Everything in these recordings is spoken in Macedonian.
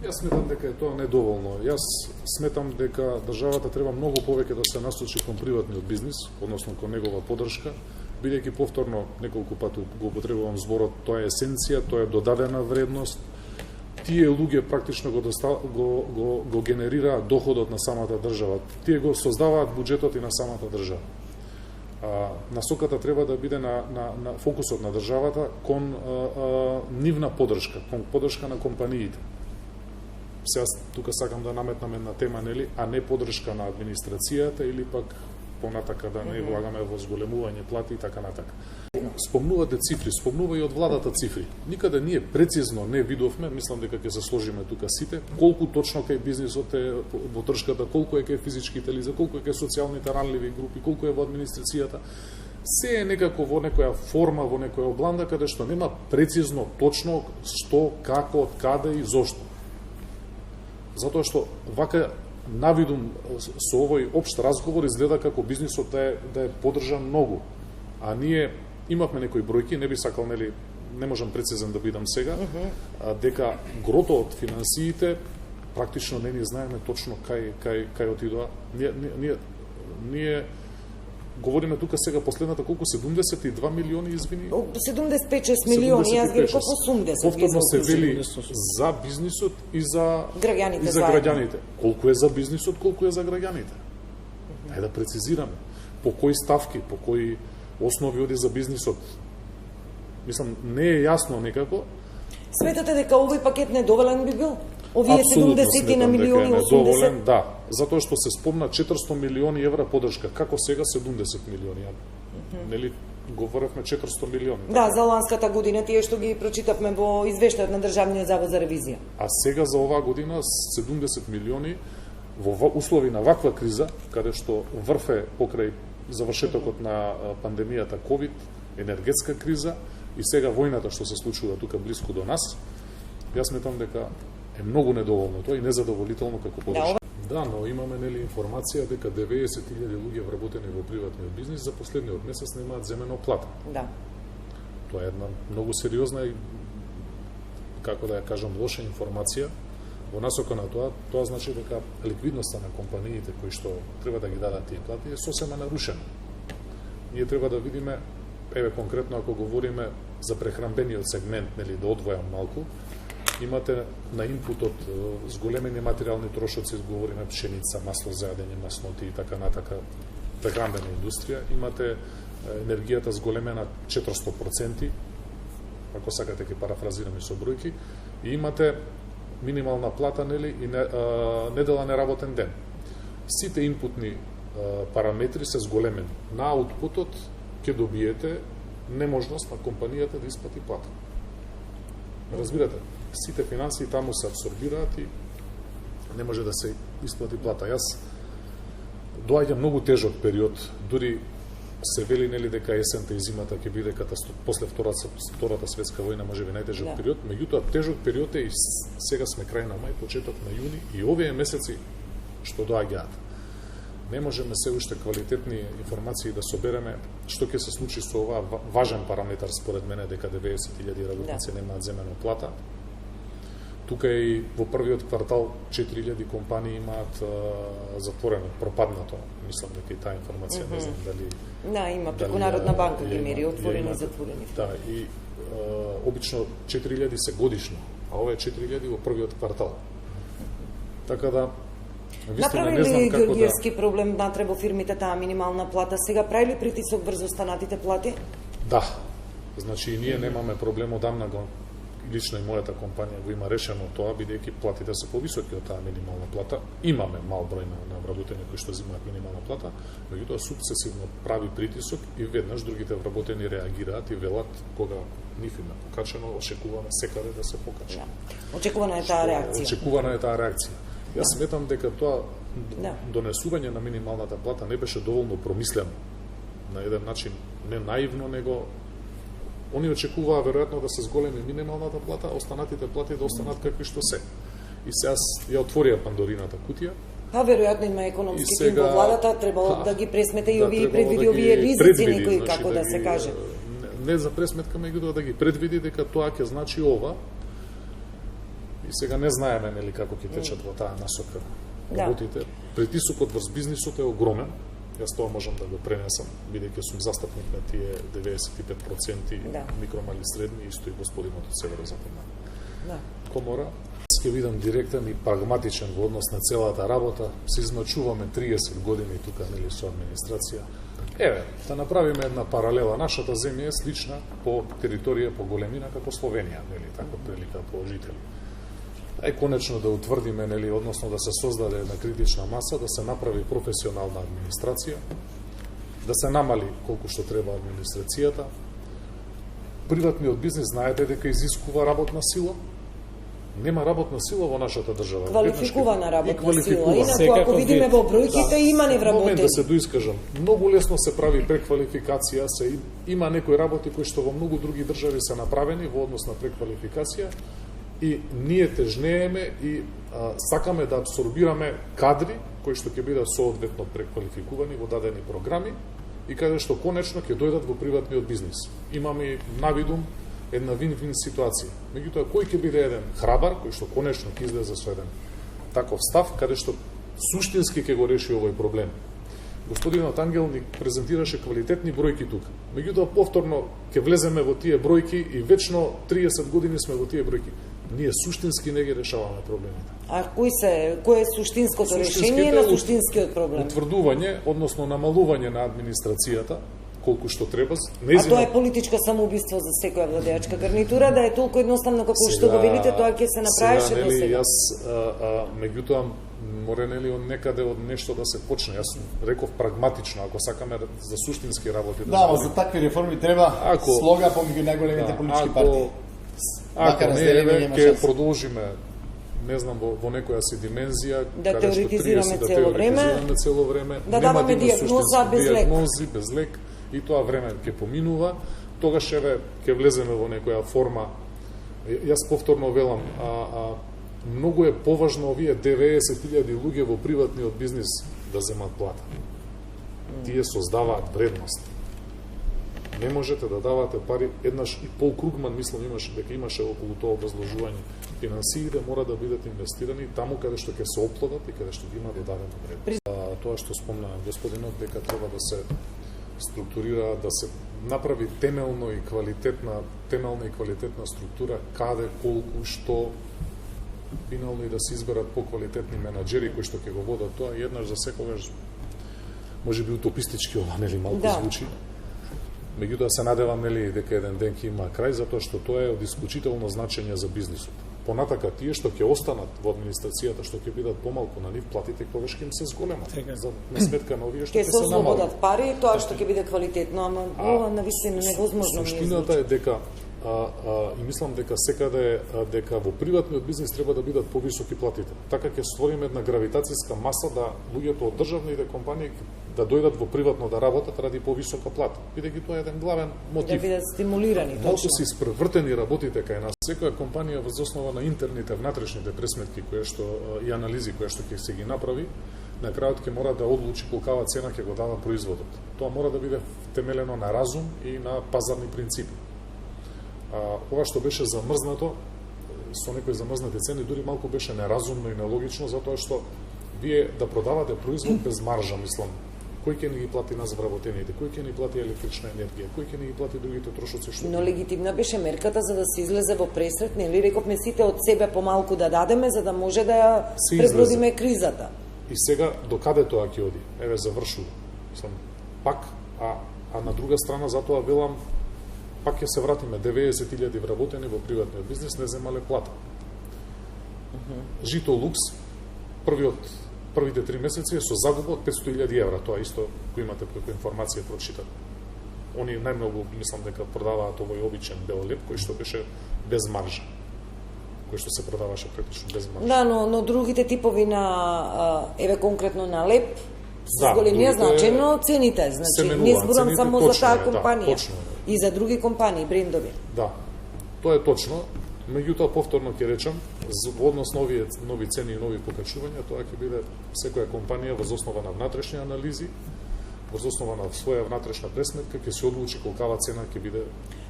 Јас сметам дека е тоа недоволно. Јас сметам дека државата треба многу повеќе да се насочи кон приватниот бизнис, односно кон негова поддршка, бидејќи повторно неколку пати го употребувам зборот, тоа е есенција, тоа е додадена вредност. Тие луѓе практично го генерираат доходот на самата држава. Тие го создаваат буџетот и на самата држава. Насоката треба да биде на фокусот на државата кон нивна поддршка, кон поддршка на компаниите. Сега тука сакам да наметнам една тема, нели, а не поддршка на администрацијата или пак понатака да не влагаме во зголемување плати и така натака. Спомнувате цифри, спомнува и од владата цифри. Никаде ние прецизно не видовме, мислам дека ќе се сложиме тука сите, колку точно кај бизнисот е во тршката, колку е кај физичките лица, колку е кај социјалните ранливи групи, колку е во администрацијата. Се е некако во некоја форма, во некоја обланда, каде што нема прецизно, точно, што, како, од каде и зошто. Затоа што вака навидум со овој општ разговор изгледа како бизнисот да е поддржан многу. А ние имавме некои бројки, не би сакал, нели, не можам прецизен да бидам сега, дека грото од финансиите практично не ни знаеме точно кај отидоа. Ние говориме тука сега последната колку 72 милиони, извини. 75-6 милиони, јас ги реков 80. Повторно се вели за бизнисот и за граѓаните. Колку е за бизнисот, колку е за граѓаните. Ајде да прецизираме. По кои ставки, по кои основи оди за бизнисот. Мислам, не е јасно некако. Сметате дека овој пакет недоволен би бил? Овие 70 на милиони, 80? Да, затоа што се спомна 400 милиони евра поддршка. Како сега 70 милиони? Нели говоревме 400 милиони? Да, за ланската година, тие што ги прочитавме во извештајот на Државниот завод за ревизија. А сега за оваа година 70 милиони во услови на ваква криза, каде што врфе покрај завршетокот на пандемијата COVID, енергетска криза и сега војната што се случува тука блиску до нас, јас сметам дека е многу недоволно тоа и незадоволително како поддршка. Да, но имаме, нели, информација дека 90.000 луѓе вработени во приватниот бизнис за последниот месец немаат земено плата. Да. Тоа е една многу сериозна и, како да ја кажам, лоша информација. Во насока на тоа значи дека ликвидноста на компаниите кои што треба да ги дадат тие плати е сосема нарушена. Ние треба да видиме, еве конкретно ако говориме за прехранбениот сегмент, нели, да одвојам малку, имате на инпутот зголемени материјални трошоци, говориме пшеница, масло за јадење, масноти и така натака, прехранбена индустрија, имате енергијата зголемена 400%, ако сакате ќе парафразираме со бројки, и имате минимална плата, нели, и недела неработен ден. Сите инпутни параметри се зголемени. На аутпутот ќе добиете неможност на компанијата да исплати плата. Разбирате? Сите финансии таму се абсорбираат и не може да се исплати плата. Јас доаѓа многу тежок период, дури се вели, нели, дека есента и зимата ќе биде после Втората светска војна можеби најтежок период, меѓутоа тежок период е и сега сме крај на мај, почеток на јуни и овие месеци што доаѓаат. Не можеме се уште квалитетни информации да собереме што ќе се случи со оваа важен параметар според мене дека 90.000 работници немаат земено плата. Тука и во првиот квартал 4.000 компании имаат затворено, пропаднато. Мислам дека и таа информација, не знам дали... Да, има, преку Народна банка ги мери, отворени и затворени. Да, и обично 4.000 се годишно, а ова е 4.000 во првиот квартал. Така да, направи ли Георгиевски проблем натре во фирмите таа минимална плата? Сега прави ли притисок врз останатите плати? Да. Значи и ние немаме проблем одамна го лично и мојата компанија го има решено тоа, бидејќи платите се повисоки од таа минимална плата. Имаме мал број на вработени кои што земаат минимална плата, меѓутоа сукцесивно прави притисок и веднаш другите вработени реагираат и велат кога нив им е покачено, очекуваме секаде да се покачи. Да. Очекувана е таа реакција. Очекувана е таа реакција. Јас сметам дека тоа донесување на минималната плата не беше доволно промислено. На еден начин не наивно, него они очекуваа веројатно да се зголеми минималната плата, а останатите плати да останат какви што се. И сега ја отворија Пандорината кутија. Па веројатно има економски тим во владата, требало да ги пресмете и овие предвиди овие ризици некои, како да се каже. Не за пресметка, меѓутоа да ги предвиди дека тоа ќе значи ова. И сега не знаеме нели како ќе течат во таа насока работите. Притисокот врз бизнисот е огромен. Јас тоа можам да го пренесам, бидејќи сум застапник на тие 95% микро, мали, средни, исто и господинот од Северозападна комора. Ќе бидам директен и прагматичен во однос на целата работа. Се измачуваме 30 години тука нели со администрација. Еве, да направиме една паралела. Нашата земја е слична по територија, по големина како Словенија, нели, така прилика по жители. Конечно да утврдиме, нели, односно да се создаде една критична маса, да се направи професионална администрација, да се намали колку што треба администрацијата. Приватниот бизнес, знаете дека изискува работна сила. Нема работна сила во нашата држава. Квалификувана работна сила. Инаку, ако видиме во бројките, има невработени. Момент да се доискажам. Многу лесно се прави преквалификација, има некои работи кои што во многу други држави се направени во однос на преквалификација и ние тежнееме и сакаме да абсорбираме кадри кои што ќе бидат соодветно преквалификувани во дадени програми и каде што конечно ќе дојдат во приватниот бизнес. Имаме навидум една вин-вин ситуација. Меѓутоа, кој ќе биде еден храбар, кој што конечно ќе излезе со еден таков став, каде што суштински ќе го реши овој проблем. Господинот Ангел ни презентираше квалитетни бројки тука. Меѓутоа, повторно ќе влеземе во тие бројки и вечно 30 години сме во тие бројки. Ние суштински не ги решаваме проблемите. А кој е суштинското решение на суштинскиот проблем? Утврдување, односно намалување на администрацијата, колку што треба. А тоа е политичко самоубиство за секоја владеачка гарнитура, да е толку едноставно како што го велите, тоа ќе се направеше до сега. Јас меѓутоа море нели од некаде од нешто да се почне. Јас реков прагматично, ако сакаме за суштински работи да за такви реформи треба слога помеѓу најголемите политички партии. Ако не, ќе продолжиме не знам во некоја си димензија да теоретизираме цело време, да даваме дијагноза без лек и тоа време ќе поминува, тогаш еве ќе влеземе во некоја форма. Јас повторно велам, многу е поважно овие 90.000 луѓе во приватниот бизнес да земат плата. Тие создаваат вредност. Не можете да давате пари, еднаш и Пол Кругман, мислам, имаше околу тоа образложување. Финансиите мора да бидат инвестирани таму каде што ќе се оплодат и каде што ги има додадена вредност. Тоа што спомна господинот, дека треба да се структурира, да се направи темелна и квалитетна структура, каде, колку, што, финално и да се изберат поквалитетни менаџери кои што ќе го водат тоа, еднаш за секогаш, може би утопистички ова, нели, малку звучи. Меѓутоа се надевам, нели, дека еден ден ќе има крај, затоа што тоа е од исклучително значење за бизнисот. Понатака тие што ќе останат во администрацијата, што ќе бидат помалку на нив, платите тогаш ќе им се зголемат. За сметка на овие што ќе се намалат. Ќе се пари, тоа што ќе биде квалитетно, ама ова навистина невозможно. Суштината е дека и мислам дека секаде дека во приватниот бизнес треба да бидат повисоки платите. Така ќе створиме една гравитацијска маса да луѓето од државните компании да дојдат во приватно да работат ради повисока плата. Бидејќи тоа е еден главен мотив. Да бидат стимулирани. Малку се испревртени работите кај нас. Секоја компанија во основа на интерните, внатрешните пресметки кои што и анализи кои што ќе се ги направи, на крајот ќе мора да одлучи колкава цена ќе го дава производот. Тоа мора да биде темелено на разум и на пазарни принципи. Ова што беше замрзнато, со некои замрзнати цени, дури малку беше неразумно и нелогично, затоа што вие да продавате производ без маржа, мислам, кој ќе ни ги плати нас вработените, кој ќе ни плати електрична енергија, кој ќе ни ги плати другите трошоци што... Но легитимна беше мерката за да се излезе во пресрет, нели рековме сите од себе помалку да дадеме за да може да ја пребродиме кризата. И сега до каде тоа ќе оди? Еве завршува. Мислам, пак, а на друга страна затоа велам пак ќе се вратиме 90.000 вработени во приватниот бизнес не земале плата. Жито Лукс првите 3 месеци со загуба од 500.000 евра, тоа исто кој имате преку информација прочитат. Они најмногу мислам дека продаваат овој обичен бел леп кој што беше без маржа. Кој што се продаваше практично без маржа. Да, но другите типови на еве конкретно на леп со големија значено цените, значи не зборам само за таа компанија. И за други компании, брендови. Да, тоа е точно. Меѓутоа, повторно ќе речам, во однос на овие нови цени и нови покачувања, тоа ќе биде секоја компанија воз основа на внатрешни анализи, воз основа на своја внатрешна пресметка, ќе се одлучи колкава цена ќе биде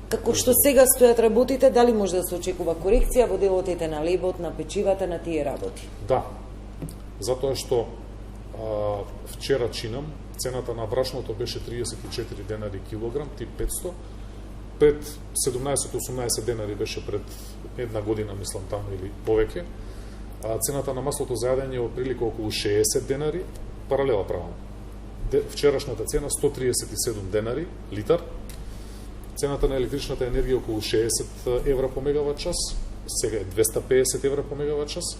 Како што сега стојат работите, дали може да се очекува корекција во делотите на лебот, на печивата, на тие работи? Да, затоа што вчера чинам, цената на брашното беше 34 денари килограм, тип 500, пред 17-18 денари беше пред една година, мислам таму или повеќе. Цената на маслото за јадење е отприлика околу 60 денари, паралела правам. Вчерашната цена 137 денари литар, цената на електричната енергија е околу 60 евра по мегават час, сега е 250 евра по мегават час.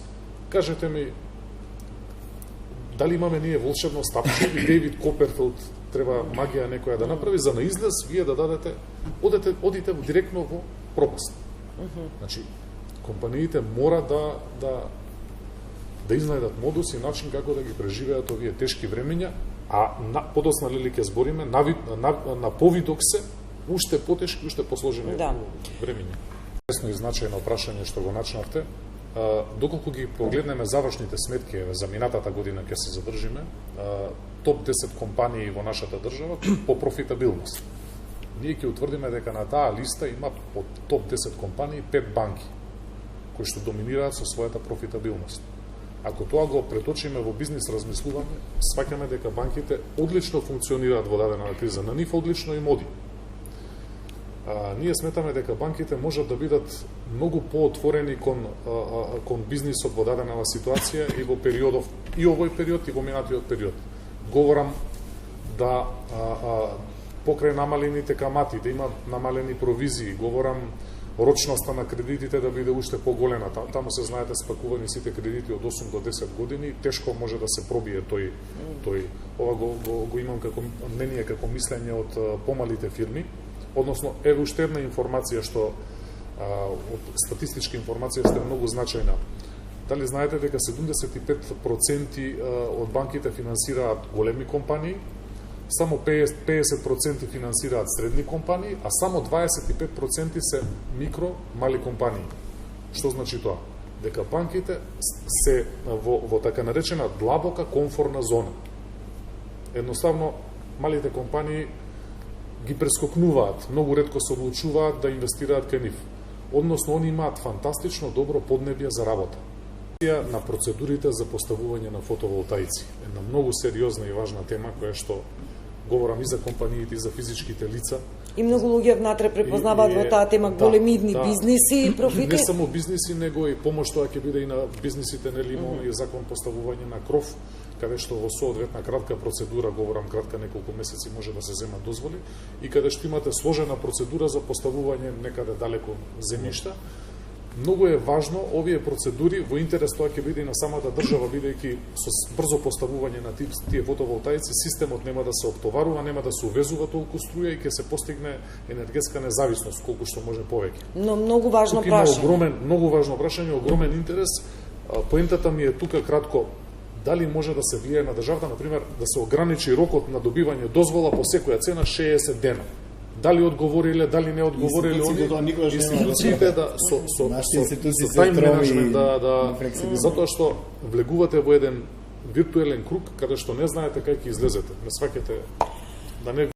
Кажете ми, дали имаме ние волшебно стапче и Дейвид Коперфилд треба магија некоја да направи за на излез вие да дадете, одите директно во пропаст. Значи, компаниите мора да изнајдат модус и начин како да ги преживеат овие тешки времења, а подоцна ли ќе збориме, на повидок се уште потешки, уште посложени времења. Интересно и значајно прашање што го начнавте. Доколку ги погледнеме завршните сметки за минатата година ќе се задржиме, топ 10 компании во нашата држава по профитабилност. Ние ќе утврдиме дека на таа листа има под топ 10 компании 5 банки кои што доминираат со својата профитабилност. Ако тоа го преточиме во бизнис размислување, сваќаме дека банките одлично функционираат во дадена криза, на нив одлично им оди. Ние сметаме дека банките можат да бидат многу поотворени кон бизнисот во дадена ситуација и во периодов, и овој период и во минатиот период. Говорам да покрај намалените камати, да има намалени провизии, говорам рочноста на кредитите да биде уште поголема. Таму се знаете спакувани сите кредити од 8 до 10 години, тешко може да се пробие тој. Ова го имам како мнение, како мислење од помалите фирми. Односно, еве уште една информација што од статистичка информација што е многу значајна. Дали знаете дека 75% од банките финансираат големи компании, само 50% финансираат средни компании, а само 25% се микро, мали компании. Што значи тоа? Дека банките се во така наречена длабока комфорна зона. Едноставно, малите компании ги прескокнуваат, многу ретко се одлучуваат да инвестираат кај нив. Односно, они имаат фантастично добро поднебје за работа. На процедурите за поставување на фотоволтаици. Една многу сериозна и важна тема, која што говорам и за компаниите, и за физичките лица. И многу луѓе внатре препознаваат во таа тема големидни бизниси и профити. Не само бизниси, него и помош тоа ќе биде и на бизнисите, нели имаме и закон поставување на кров, каде што во соодветна кратка процедура, говорам кратка неколку месеци, може да се земат дозволи, и каде што имате сложена процедура за поставување некаде далеко земјишта. Многу е важно овие процедури во интерес тоа ќе биде и на самата држава, бидејќи со брзо поставување на тие фотоволтаици системот нема да се оптоварува, нема да се увезува толку струја и ќе се постигне енергетска независност колку што може повеќе. Но многу важно прашање. Многу важно прашање, огромен интерес. Поентата ми е тука кратко, дали може да се влијае на државата, например, да се ограничи рокот на добивање дозвола по секоја цена 60 дена. Дали одговориле, дали не одговориле институциите со тајм менеджмент затоа што влегувате во еден виртуелен круг каде што не знаете кај ќе излезете. Не сваќате да не